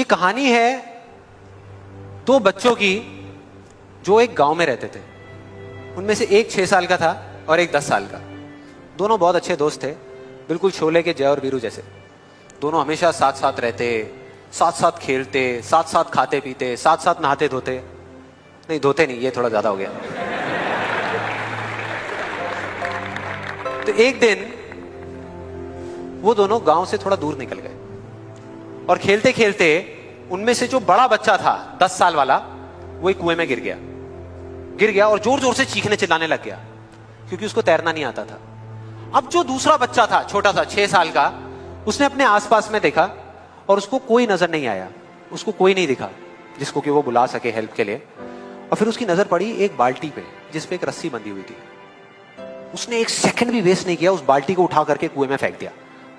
ये कहानी है दो बच्चों की जो एक गांव में रहते थे। उनमें से एक 6 साल का था और एक 10 साल का। दोनों बहुत अच्छे दोस्त थे, बिल्कुल शोले के जय और वीरू जैसे। दोनों हमेशा साथ साथ रहते, साथ साथ खेलते, साथ साथ खाते पीते, साथ साथ नहाते धोते। नहीं, धोते नहीं, ये थोड़ा ज्यादा हो गया। तो एक दिन वो दोनों गांव से थोड़ा दूर निकल गए और खेलते खेलते उनमें से जो बड़ा बच्चा था 10 साल वाला, वो एक कुएं में गिर गया और जोर जोर से चीखने चिल्लाने लग गया क्योंकि उसको तैरना नहीं आता था। अब जो दूसरा बच्चा था, छोटा सा 6 साल का, उसने अपने आसपास में देखा और उसको कोई नजर नहीं आया, उसको कोई नहीं दिखा जिसको कि वो बुला सके हेल्प के लिए। और फिर उसकी नजर पड़ी एक बाल्टी पे जिसपे एक रस्सी बंधी हुई थी। उसने एक सेकंड भी वेस्ट नहीं किया, उस बाल्टी को उठा करके कुएं में फेंक दिया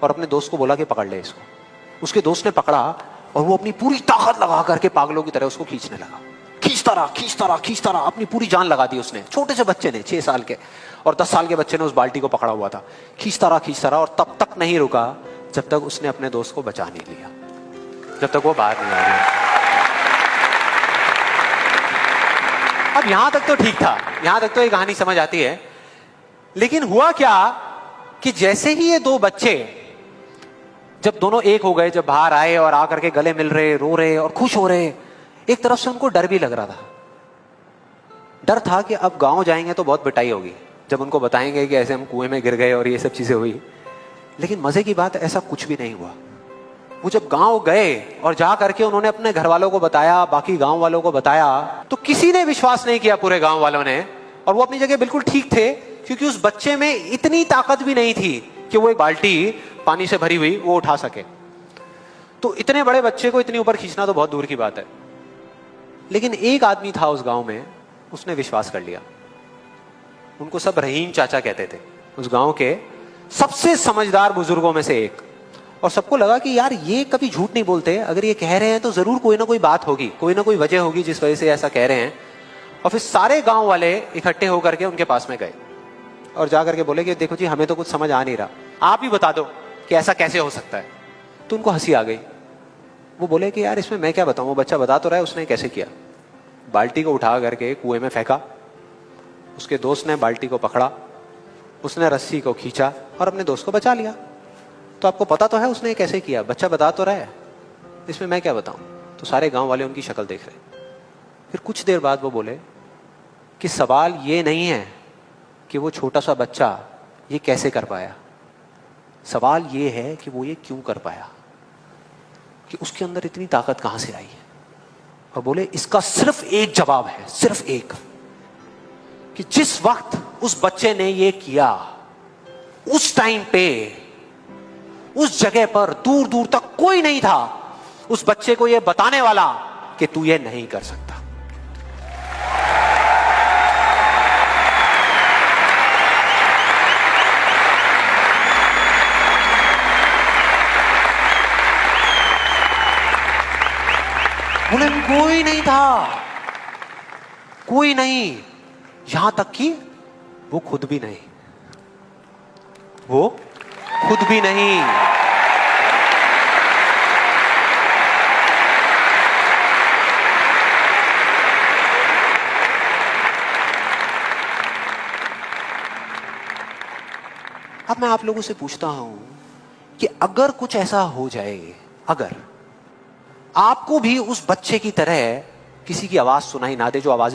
और अपने दोस्त को बोला कि पकड़ ले इसको। उसके दोस्त ने पकड़ा और वो अपनी पूरी ताकत लगा करके पागलों की तरह उसको खींचने लगा। खींचता रहा, अपनी पूरी जान लगा दी उसने। छोटे से बच्चे ने, 6 साल के और 10 साल के बच्चे ने उस बाल्टी को पकड़ा हुआ था। खींचता रहा और तब तक नहीं रुका जब तक उसने अपने दोस्त को बचा नहीं लिया, जब तक वो बाहर नहीं आ गया। अब यहां तक तो ठीक था, यहां तक तो ये कहानी समझ आती है। लेकिन हुआ क्या कि जैसे ही ये दो बच्चे, जब दोनों एक हो गए, जब बाहर आए और आकर के गले मिल रहे, रो रहे और खुश हो रहे, एक तरफ से उनको डर भी लग रहा था। डर था कि अब गांव जाएंगे तो बहुत पिटाई होगी जब उनको बताएंगे कि ऐसे हम कुएं में गिर गए और ये सब चीजें हुई। लेकिन मजे की बात, ऐसा कुछ भी नहीं हुआ। वो जब गांव गए और जा करके उन्होंने अपने घर वालों को बताया, बाकी गांव वालों को बताया, तो किसी ने विश्वास नहीं किया, पूरे गांव वालों ने। और वो अपनी जगह बिल्कुल ठीक थे क्योंकि उस बच्चे में इतनी ताकत भी नहीं थी कि वो एक बाल्टी पानी से भरी हुई वो उठा सके। तो इतने बड़े बच्चे को इतनी ऊपर खींचना तो बहुत दूर की बात है। लेकिन एक आदमी था उस गांव में, उसने विश्वास कर लिया। उनको सब रहीम चाचा कहते थे, उस गांव के सबसे समझदार बुजुर्गों में से एक। और सबको लगा कि यार ये कभी झूठ नहीं बोलते, अगर ये कह रहे हैं तो जरूर कोई ना कोई बात होगी, कोई ना कोई वजह होगी जिस वजह से ऐसा कह रहे हैं। और फिर सारे गांव वाले इकट्ठे होकर के उनके पास में गए और जाकर के बोले कि देखो जी, हमें तो कुछ समझ आ नहीं रहा, आप ही बता दो कि ऐसा कैसे हो सकता है। तो उनको हंसी आ गई। वो बोले कि यार इसमें मैं क्या बताऊं, वो बच्चा बता तो रहा है उसने कैसे किया। बाल्टी को उठा करके कुएं में फेंका, उसके दोस्त ने बाल्टी को पकड़ा, उसने रस्सी को खींचा और अपने दोस्त को बचा लिया। तो आपको पता तो है उसने कैसे किया, बच्चा बता तो रहा है, इसमें मैं क्या बताऊं। तो सारे गांव वाले उनकी शक्ल देख रहे। फिर कुछ देर बाद वो बोले कि सवाल ये नहीं है कि वो छोटा सा बच्चा ये कैसे कर पाया, सवाल ये है कि वो ये क्यों कर पाया, कि उसके अंदर इतनी ताकत कहां से आई है। और बोले इसका सिर्फ एक जवाब है, सिर्फ एक, कि जिस वक्त उस बच्चे ने ये किया, उस टाइम पे उस जगह पर दूर दूर तक कोई नहीं था उस बच्चे को ये बताने वाला कि तू ये नहीं कर सकता। बोले कोई नहीं था, कोई नहीं, यहां तक कि वो खुद भी नहीं, वो खुद भी नहीं। अब मैं आप लोगों से पूछता हूं कि अगर कुछ ऐसा हो जाए, अगर आपको भी उस बच्चे की तरह किसी की आवाज सुनाई ना दे जो आवाज